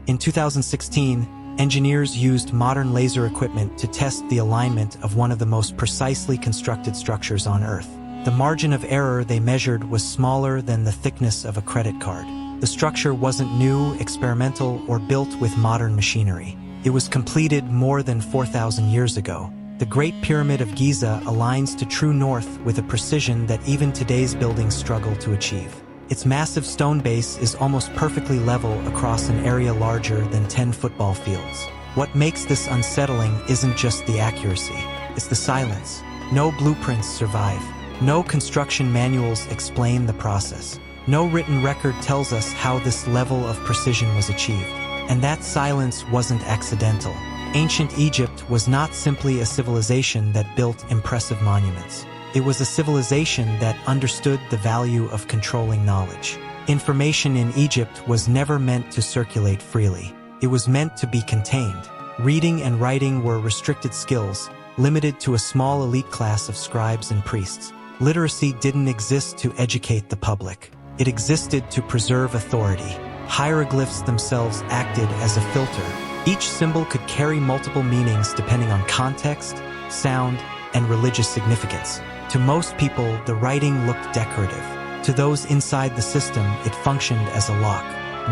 In 2016, engineers used modern laser equipment to test the alignment of one of the most precisely constructed structures on Earth. The margin of error they measured was smaller than the thickness of a credit card. The structure wasn't new, experimental, or built with modern machinery. It was completed more than 4,000 years ago. The Great Pyramid of Giza aligns to true north with a precision that even today's buildings struggle to achieve. Its massive stone base is almost perfectly level across an area larger than 10 football fields. What makes this unsettling isn't just the accuracy, it's the silence. No blueprints survive. No construction manuals explain the process. No written record tells us how this level of precision was achieved. And that silence wasn't accidental. Ancient Egypt was not simply a civilization that built impressive monuments. It was a civilization that understood the value of controlling knowledge. Information in Egypt was never meant to circulate freely. It was meant to be contained. Reading and writing were restricted skills, limited to a small elite class of scribes and priests. Literacy didn't exist to educate the public. It existed to preserve authority. Hieroglyphs themselves acted as a filter. Each symbol could carry multiple meanings depending on context, sound, and religious significance. To most people, the writing looked decorative. To those inside the system, it functioned as a lock.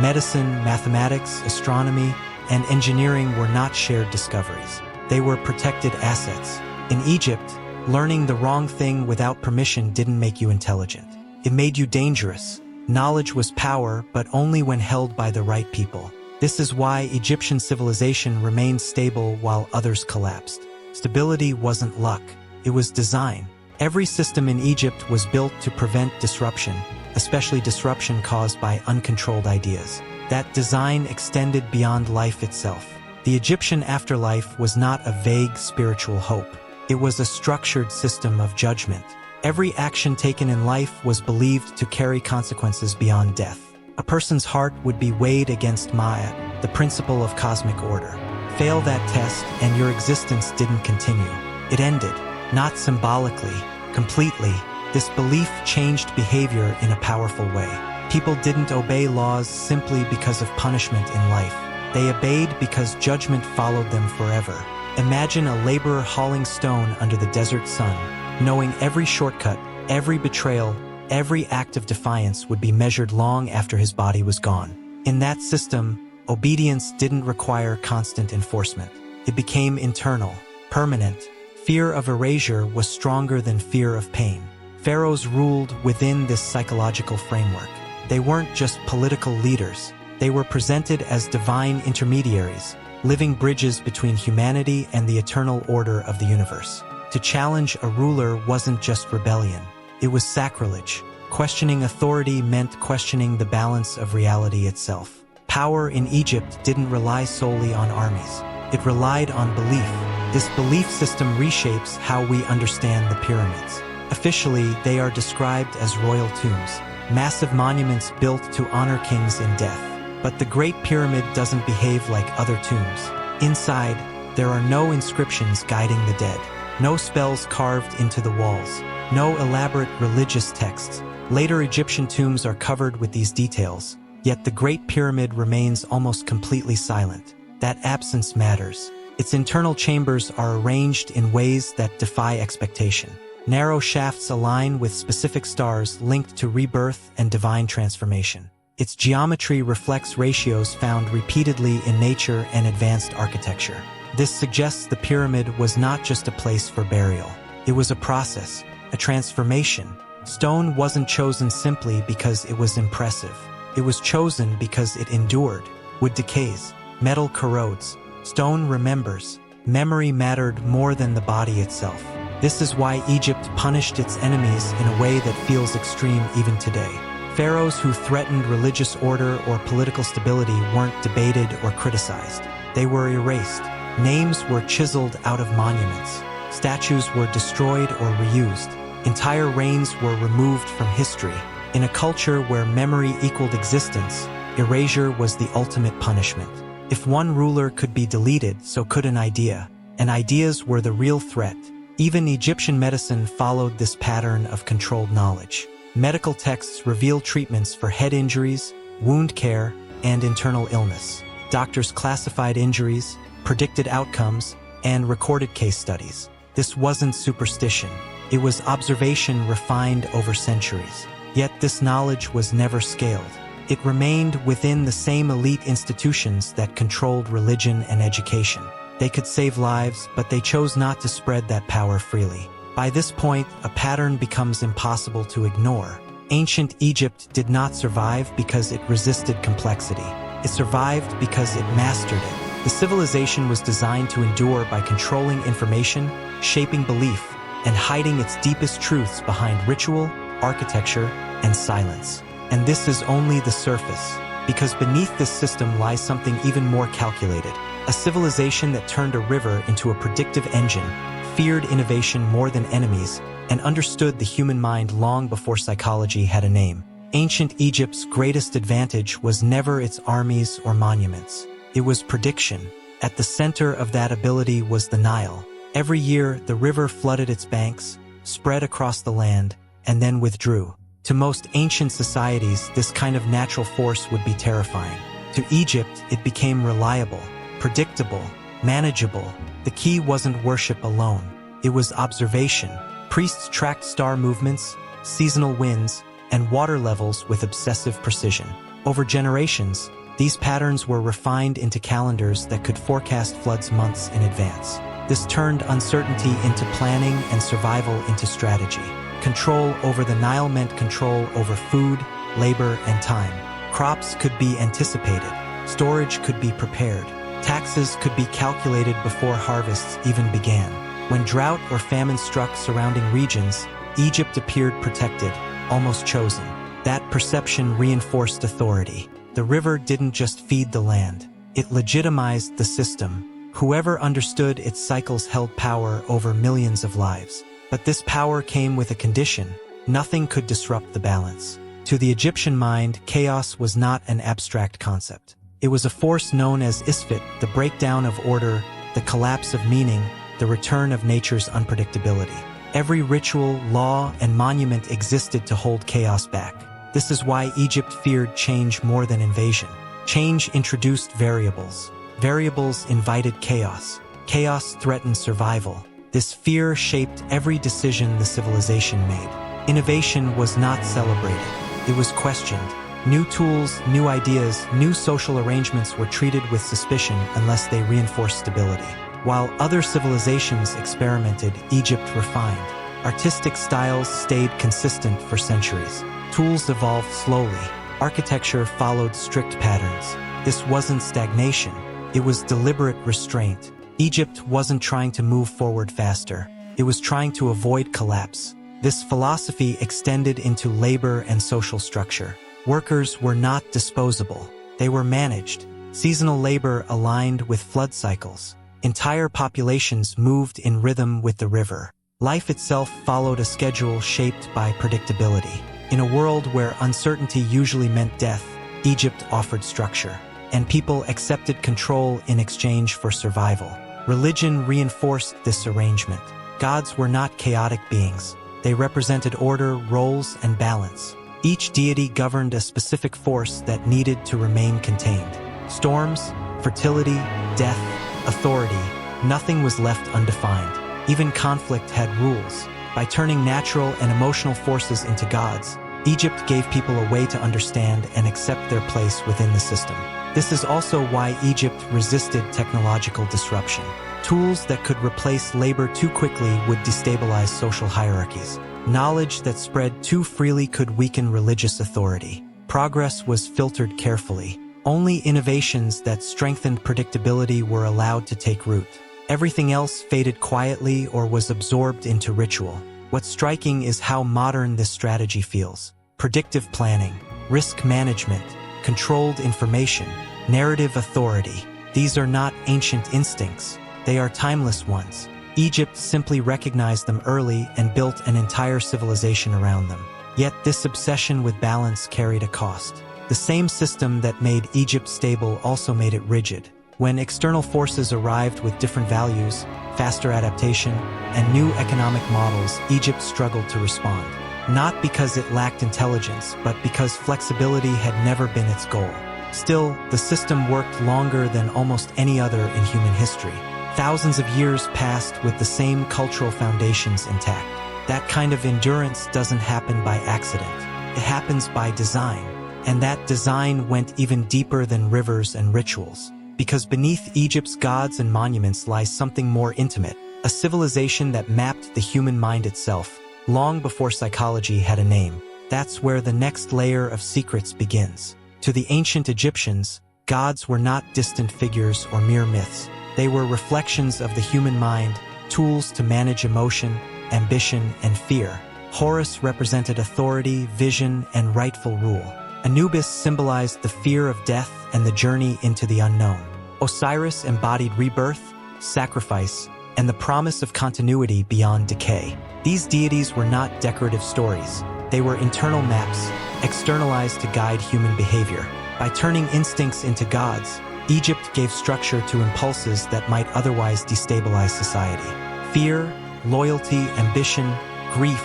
Medicine, mathematics, astronomy, and engineering were not shared discoveries. They were protected assets. In Egypt, learning the wrong thing without permission didn't make you intelligent. It made you dangerous. Knowledge was power, but only when held by the right people. This is why Egyptian civilization remained stable while others collapsed. Stability wasn't luck, it was design. Every system in Egypt was built to prevent disruption, especially disruption caused by uncontrolled ideas. That design extended beyond life itself. The Egyptian afterlife was not a vague spiritual hope. It was a structured system of judgment. Every action taken in life was believed to carry consequences beyond death. A person's heart would be weighed against Ma'at, the principle of cosmic order. Fail that test and your existence didn't continue. It ended, not symbolically, completely. This belief changed behavior in a powerful way. People didn't obey laws simply because of punishment in life. They obeyed because judgment followed them forever. Imagine a laborer hauling stone under the desert sun, knowing every shortcut, every betrayal, every act of defiance would be measured long after his body was gone. In that system, obedience didn't require constant enforcement. It became internal, permanent. Fear of erasure was stronger than fear of pain. Pharaohs ruled within this psychological framework. They weren't just political leaders. They were presented as divine intermediaries, living bridges between humanity and the eternal order of the universe. To challenge a ruler wasn't just rebellion. It was sacrilege. Questioning authority meant questioning the balance of reality itself. Power in Egypt didn't rely solely on armies. It relied on belief. This belief system reshapes how we understand the pyramids. Officially, they are described as royal tombs, massive monuments built to honor kings in death. But the Great Pyramid doesn't behave like other tombs. Inside, there are no inscriptions guiding the dead, no spells carved into the walls, no elaborate religious texts. Later Egyptian tombs are covered with these details, yet the Great Pyramid remains almost completely silent. That absence matters. Its internal chambers are arranged in ways that defy expectation. Narrow shafts align with specific stars linked to rebirth and divine transformation. Its geometry reflects ratios found repeatedly in nature and advanced architecture. This suggests the pyramid was not just a place for burial. It was a process, a transformation. Stone wasn't chosen simply because it was impressive. It was chosen because it endured. Wood decays, metal corrodes, stone remembers. Memory mattered more than the body itself. This is why Egypt punished its enemies in a way that feels extreme even today. Pharaohs who threatened religious order or political stability weren't debated or criticized. They were erased. Names were chiseled out of monuments. Statues were destroyed or reused. Entire reigns were removed from history. In a culture where memory equaled existence, erasure was the ultimate punishment. If one ruler could be deleted, so could an idea. And ideas were the real threat. Even Egyptian medicine followed this pattern of controlled knowledge. Medical texts reveal treatments for head injuries, wound care, and internal illness. Doctors classified injuries, predicted outcomes, and recorded case studies. This wasn't superstition. It was observation refined over centuries. Yet this knowledge was never scaled. It remained within the same elite institutions that controlled religion and education. They could save lives, but they chose not to spread that power freely. By this point, a pattern becomes impossible to ignore. Ancient Egypt did not survive because it resisted complexity. It survived because it mastered it. The civilization was designed to endure by controlling information, shaping belief, and hiding its deepest truths behind ritual, architecture, and silence. And this is only the surface, because beneath this system lies something even more calculated. A civilization that turned a river into a predictive engine, feared innovation more than enemies, and understood the human mind long before psychology had a name. Ancient Egypt's greatest advantage was never its armies or monuments. It was prediction. At the center of that ability was the Nile. Every year, the river flooded its banks, spread across the land, and then withdrew. To most ancient societies, this kind of natural force would be terrifying. To Egypt, it became reliable, predictable, manageable. The key wasn't worship alone. It was observation. Priests tracked star movements, seasonal winds, and water levels with obsessive precision. Over generations, these patterns were refined into calendars that could forecast floods months in advance. This turned uncertainty into planning and survival into strategy. Control over the Nile meant control over food, labor, and time. Crops could be anticipated. Storage could be prepared. Taxes could be calculated before harvests even began. When drought or famine struck surrounding regions, Egypt appeared protected, almost chosen. That perception reinforced authority. The river didn't just feed the land. It legitimized the system. Whoever understood its cycles held power over millions of lives. But this power came with a condition. Nothing could disrupt the balance. To the Egyptian mind, chaos was not an abstract concept. It was a force known as Isfet, the breakdown of order, the collapse of meaning, the return of nature's unpredictability. Every ritual, law, and monument existed to hold chaos back. This is why Egypt feared change more than invasion. Change introduced variables. Variables invited chaos. Chaos threatened survival. This fear shaped every decision the civilization made. Innovation was not celebrated. It was questioned. New tools, new ideas, new social arrangements were treated with suspicion unless they reinforced stability. While other civilizations experimented, Egypt refined. Artistic styles stayed consistent for centuries. Tools evolved slowly. Architecture followed strict patterns. This wasn't stagnation. It was deliberate restraint. Egypt wasn't trying to move forward faster. It was trying to avoid collapse. This philosophy extended into labor and social structure. Workers were not disposable. They were managed. Seasonal labor aligned with flood cycles. Entire populations moved in rhythm with the river. Life itself followed a schedule shaped by predictability. In a world where uncertainty usually meant death, Egypt offered structure, and people accepted control in exchange for survival. Religion reinforced this arrangement. Gods were not chaotic beings. They represented order, roles, and balance. Each deity governed a specific force that needed to remain contained. Storms, fertility, death, authority, nothing was left undefined. Even conflict had rules. By turning natural and emotional forces into gods, Egypt gave people a way to understand and accept their place within the system. This is also why Egypt resisted technological disruption. Tools that could replace labor too quickly would destabilize social hierarchies. Knowledge that spread too freely could weaken religious authority. Progress was filtered carefully. Only innovations that strengthened predictability were allowed to take root. Everything else faded quietly or was absorbed into ritual. What's striking is how modern this strategy feels. Predictive planning, risk management, controlled information, narrative authority. These are not ancient instincts. They are timeless ones. Egypt simply recognized them early and built an entire civilization around them. Yet this obsession with balance carried a cost. The same system that made Egypt stable also made it rigid. When external forces arrived with different values, faster adaptation, and new economic models, Egypt struggled to respond. Not because it lacked intelligence, but because flexibility had never been its goal. Still, the system worked longer than almost any other in human history. Thousands of years passed with the same cultural foundations intact. That kind of endurance doesn't happen by accident. It happens by design. And that design went even deeper than rivers and rituals. Because beneath Egypt's gods and monuments lies something more intimate, a civilization that mapped the human mind itself, long before psychology had a name. That's where the next layer of secrets begins. To the ancient Egyptians, gods were not distant figures or mere myths. They were reflections of the human mind, tools to manage emotion, ambition, and fear. Horus represented authority, vision, and rightful rule. Anubis symbolized the fear of death and the journey into the unknown. Osiris embodied rebirth, sacrifice, and the promise of continuity beyond decay. These deities were not decorative stories. They were internal maps, externalized to guide human behavior. By turning instincts into gods, Egypt gave structure to impulses that might otherwise destabilize society. Fear, loyalty, ambition, grief,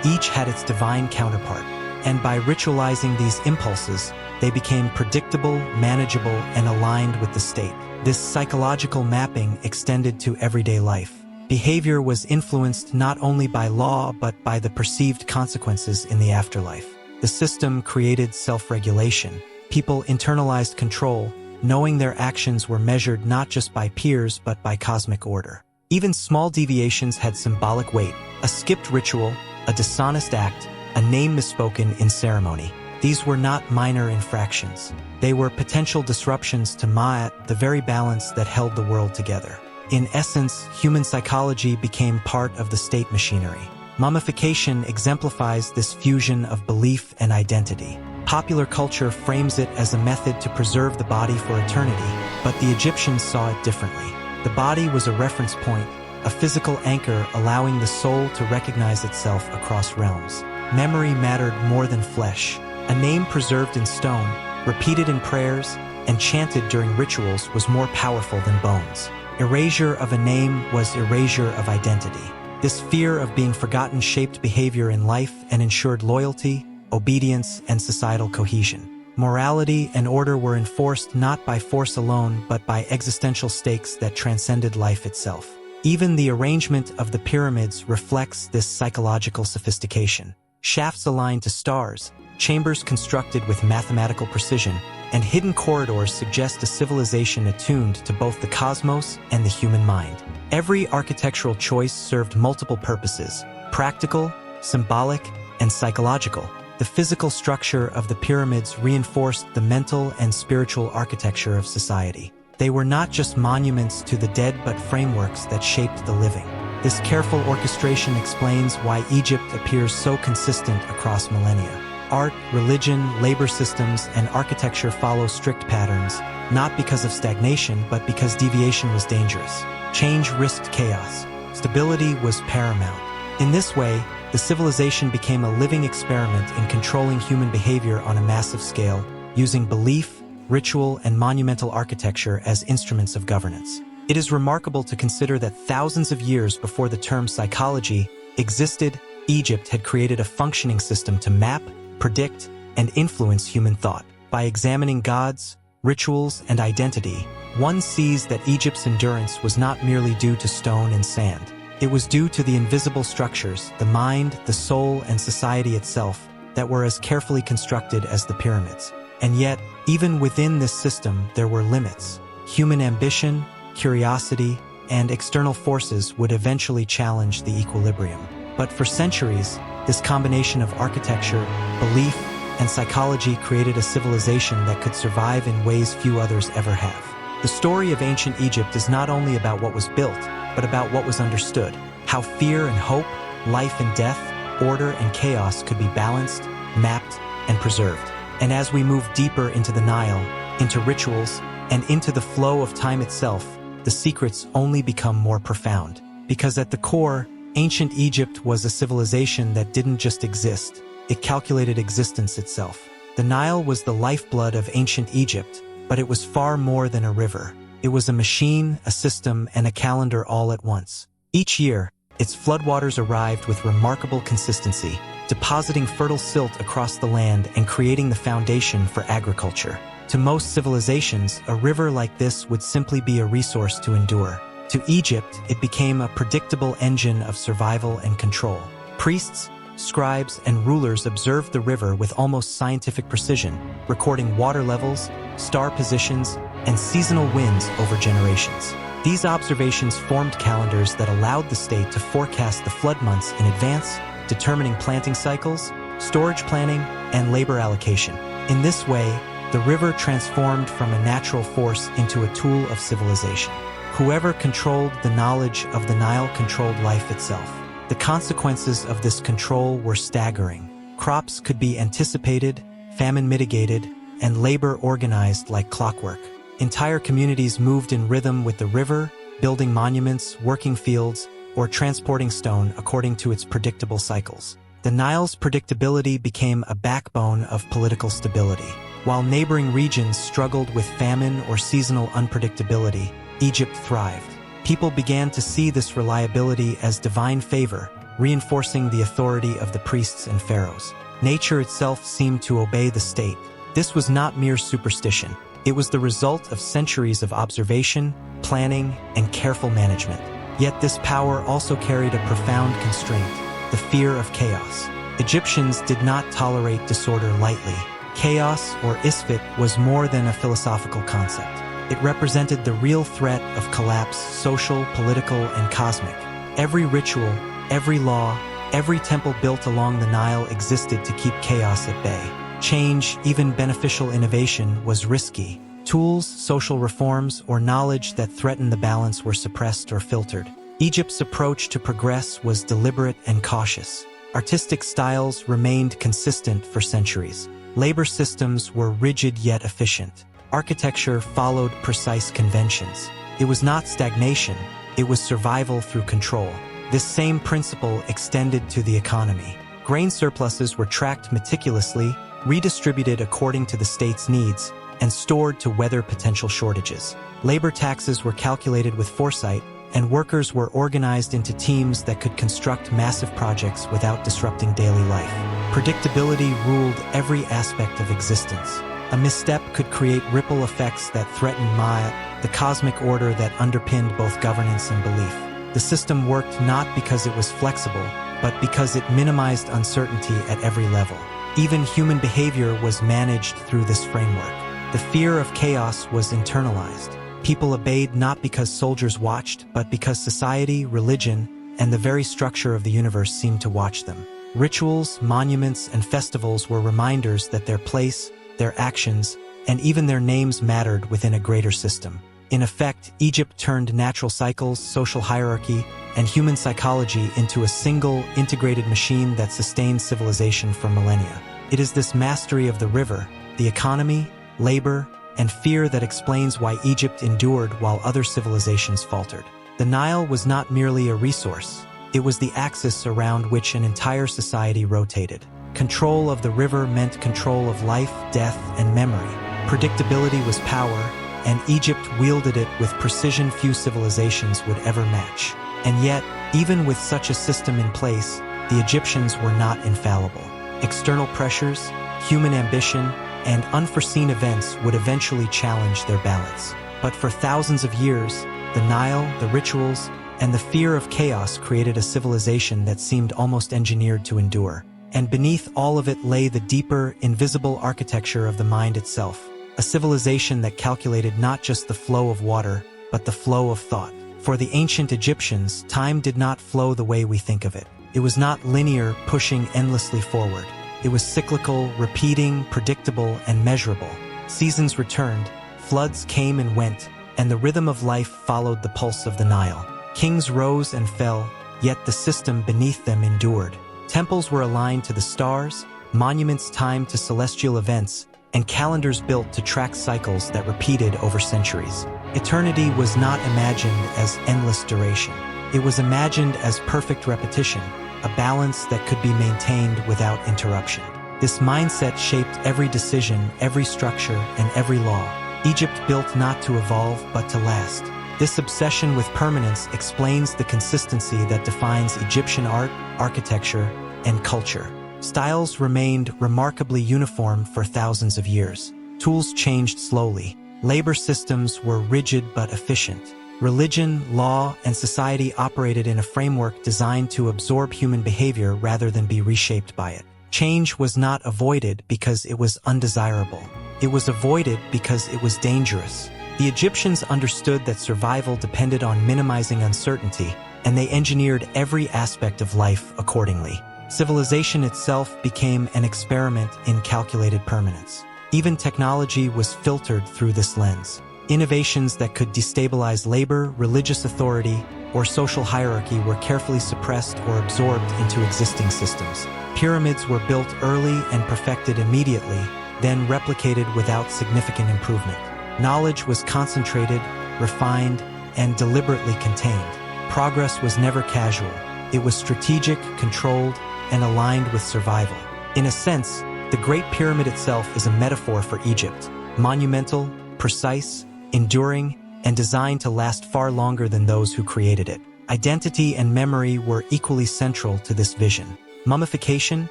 each had its divine counterpart. And by ritualizing these impulses, they became predictable, manageable, and aligned with the state. This psychological mapping extended to everyday life. Behavior was influenced not only by law but by the perceived consequences in the afterlife. The system created self-regulation. People internalized control, knowing their actions were measured not just by peers but by cosmic order. Even small deviations had symbolic weight: a skipped ritual, a dishonest act, a name misspoken in ceremony. These were not minor infractions. They were potential disruptions to Ma'at, the very balance that held the world together. In essence, human psychology became part of the state machinery. Mummification exemplifies this fusion of belief and identity. Popular culture frames it as a method to preserve the body for eternity, but the Egyptians saw it differently. The body was a reference point, a physical anchor allowing the soul to recognize itself across realms. Memory mattered more than flesh. A name preserved in stone, repeated in prayers, and chanted during rituals was more powerful than bones. Erasure of a name was erasure of identity. This fear of being forgotten shaped behavior in life and ensured loyalty, obedience, and societal cohesion. Morality and order were enforced not by force alone but by existential stakes that transcended life itself. Even the arrangement of the pyramids reflects this psychological sophistication. Shafts aligned to stars, chambers constructed with mathematical precision, and hidden corridors suggest a civilization attuned to both the cosmos and the human mind. Every architectural choice served multiple purposes: practical, symbolic, and psychological. The physical structure of the pyramids reinforced the mental and spiritual architecture of society. They were not just monuments to the dead but frameworks that shaped the living. This careful orchestration explains why Egypt appears so consistent across millennia. Art, religion, labor systems, and architecture follow strict patterns, not because of stagnation, but because deviation was dangerous. Change risked chaos. Stability was paramount. In this way, the civilization became a living experiment in controlling human behavior on a massive scale, using belief, ritual, and monumental architecture as instruments of governance. It is remarkable to consider that thousands of years before the term psychology existed, Egypt had created a functioning system to map, predict, and influence human thought. By examining gods, rituals, and identity, one sees that Egypt's endurance was not merely due to stone and sand. It was due to the invisible structures, the mind, the soul, and society itself, that were as carefully constructed as the pyramids. And yet, even within this system, there were limits. Human ambition, curiosity, and external forces would eventually challenge the equilibrium. But for centuries, this combination of architecture, belief, and psychology created a civilization that could survive in ways few others ever have. The story of ancient Egypt is not only about what was built, but about what was understood, how fear and hope, life and death, order and chaos could be balanced, mapped, and preserved. And as we move deeper into the Nile, into rituals, and into the flow of time itself, the secrets only become more profound. Because at the core, ancient Egypt was a civilization that didn't just exist, it calculated existence itself. The Nile was the lifeblood of ancient Egypt, but it was far more than a river. It was a machine, a system, and a calendar all at once. Each year, its floodwaters arrived with remarkable consistency, depositing fertile silt across the land and creating the foundation for agriculture. To most civilizations, a river like this would simply be a resource to endure. To Egypt, it became a predictable engine of survival and control. Priests, scribes, and rulers observed the river with almost scientific precision, recording water levels, star positions, and seasonal winds over generations. These observations formed calendars that allowed the state to forecast the flood months in advance, determining planting cycles, storage planning, and labor allocation. In this way, the river transformed from a natural force into a tool of civilization. Whoever controlled the knowledge of the Nile controlled life itself. The consequences of this control were staggering. Crops could be anticipated, famine mitigated, and labor organized like clockwork. Entire communities moved in rhythm with the river, building monuments, working fields, or transporting stone according to its predictable cycles. The Nile's predictability became a backbone of political stability. While neighboring regions struggled with famine or seasonal unpredictability, Egypt thrived. People began to see this reliability as divine favor, reinforcing the authority of the priests and pharaohs. Nature itself seemed to obey the state. This was not mere superstition. It was the result of centuries of observation, planning, and careful management. Yet this power also carried a profound constraint: the fear of chaos. Egyptians did not tolerate disorder lightly. Chaos, or isfet, was more than a philosophical concept. It represented the real threat of collapse, social, political, and cosmic. Every ritual, every law, every temple built along the Nile existed to keep chaos at bay. Change, even beneficial innovation, was risky. Tools, social reforms, or knowledge that threatened the balance were suppressed or filtered. Egypt's approach to progress was deliberate and cautious. Artistic styles remained consistent for centuries. Labor systems were rigid yet efficient. Architecture followed precise conventions. It was not stagnation, it was survival through control. This same principle extended to the economy. Grain surpluses were tracked meticulously, redistributed according to the state's needs, and stored to weather potential shortages. Labor taxes were calculated with foresight, and workers were organized into teams that could construct massive projects without disrupting daily life. Predictability ruled every aspect of existence. A misstep could create ripple effects that threatened Ma'at, the cosmic order that underpinned both governance and belief. The system worked not because it was flexible, but because it minimized uncertainty at every level. Even human behavior was managed through this framework. The fear of chaos was internalized. People obeyed not because soldiers watched, but because society, religion, and the very structure of the universe seemed to watch them. Rituals, monuments, and festivals were reminders that their place, their actions, and even their names mattered within a greater system. In effect, Egypt turned natural cycles, social hierarchy, and human psychology into a single, integrated machine that sustained civilization for millennia. It is this mastery of the river, the economy, labor, and fear that explains why Egypt endured while other civilizations faltered. The Nile was not merely a resource, it was the axis around which an entire society rotated. Control of the river meant control of life, death, and memory. Predictability was power, and Egypt wielded it with precision few civilizations would ever match. And yet, even with such a system in place, the Egyptians were not infallible. External pressures, human ambition, and unforeseen events would eventually challenge their balance. But for thousands of years, the Nile, the rituals, and the fear of chaos created a civilization that seemed almost engineered to endure. And beneath all of it lay the deeper, invisible architecture of the mind itself, a civilization that calculated not just the flow of water, but the flow of thought. For the ancient Egyptians, time did not flow the way we think of it. It was not linear, pushing endlessly forward. It was cyclical, repeating, predictable, and measurable. Seasons returned, floods came and went, and the rhythm of life followed the pulse of the Nile. Kings rose and fell, yet the system beneath them endured. Temples were aligned to the stars, monuments timed to celestial events, and calendars built to track cycles that repeated over centuries. Eternity was not imagined as endless duration. It was imagined as perfect repetition, a balance that could be maintained without interruption. This mindset shaped every decision, every structure, and every law. Egypt built not to evolve, but to last. This obsession with permanence explains the consistency that defines Egyptian art, architecture, and culture. Styles remained remarkably uniform for thousands of years. Tools changed slowly. Labor systems were rigid but efficient. Religion, law, and society operated in a framework designed to absorb human behavior rather than be reshaped by it. Change was not avoided because it was undesirable. It was avoided because it was dangerous. The Egyptians understood that survival depended on minimizing uncertainty, and they engineered every aspect of life accordingly. Civilization itself became an experiment in calculated permanence. Even technology was filtered through this lens. Innovations that could destabilize labor, religious authority, or social hierarchy were carefully suppressed or absorbed into existing systems. Pyramids were built early and perfected immediately, then replicated without significant improvement. Knowledge was concentrated, refined, and deliberately contained. Progress was never casual. It was strategic, controlled, and aligned with survival. In a sense, the Great Pyramid itself is a metaphor for Egypt, monumental, precise, enduring, and designed to last far longer than those who created it. Identity and memory were equally central to this vision. Mummification,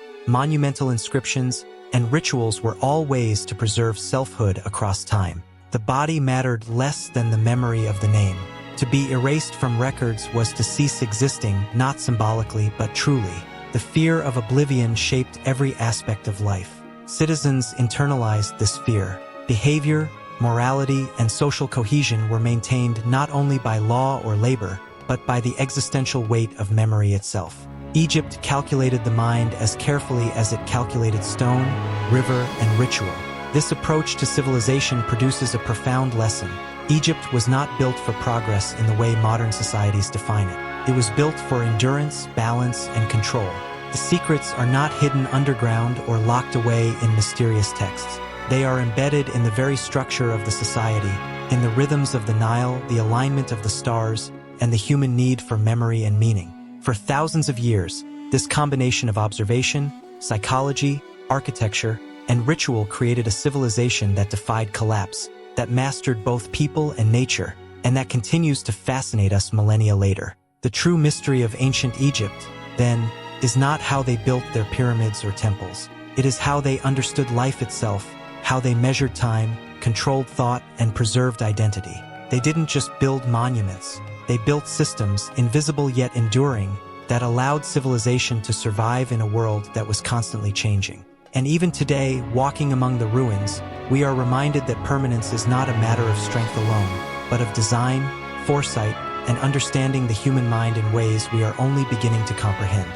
monumental inscriptions, and rituals were all ways to preserve selfhood across time. The body mattered less than the memory of the name. To be erased from records was to cease existing, not symbolically but truly. The fear of oblivion shaped every aspect of life. Citizens internalized this fear. Behavior, morality, and social cohesion were maintained not only by law or labor, but by the existential weight of memory itself. Egypt calculated the mind as carefully as it calculated stone, river, and ritual. This approach to civilization produces a profound lesson. Egypt was not built for progress in the way modern societies define it. It was built for endurance, balance, and control. The secrets are not hidden underground or locked away in mysterious texts. They are embedded in the very structure of the society, in the rhythms of the Nile, the alignment of the stars, and the human need for memory and meaning. For thousands of years, this combination of observation, psychology, architecture, and ritual created a civilization that defied collapse, that mastered both people and nature, and that continues to fascinate us millennia later. The true mystery of ancient Egypt, then, is not how they built their pyramids or temples. It is how they understood life itself, how they measured time, controlled thought, and preserved identity. They didn't just build monuments. They built systems, invisible yet enduring, that allowed civilization to survive in a world that was constantly changing. And even today, walking among the ruins, we are reminded that permanence is not a matter of strength alone, but of design, foresight, and understanding the human mind in ways we are only beginning to comprehend.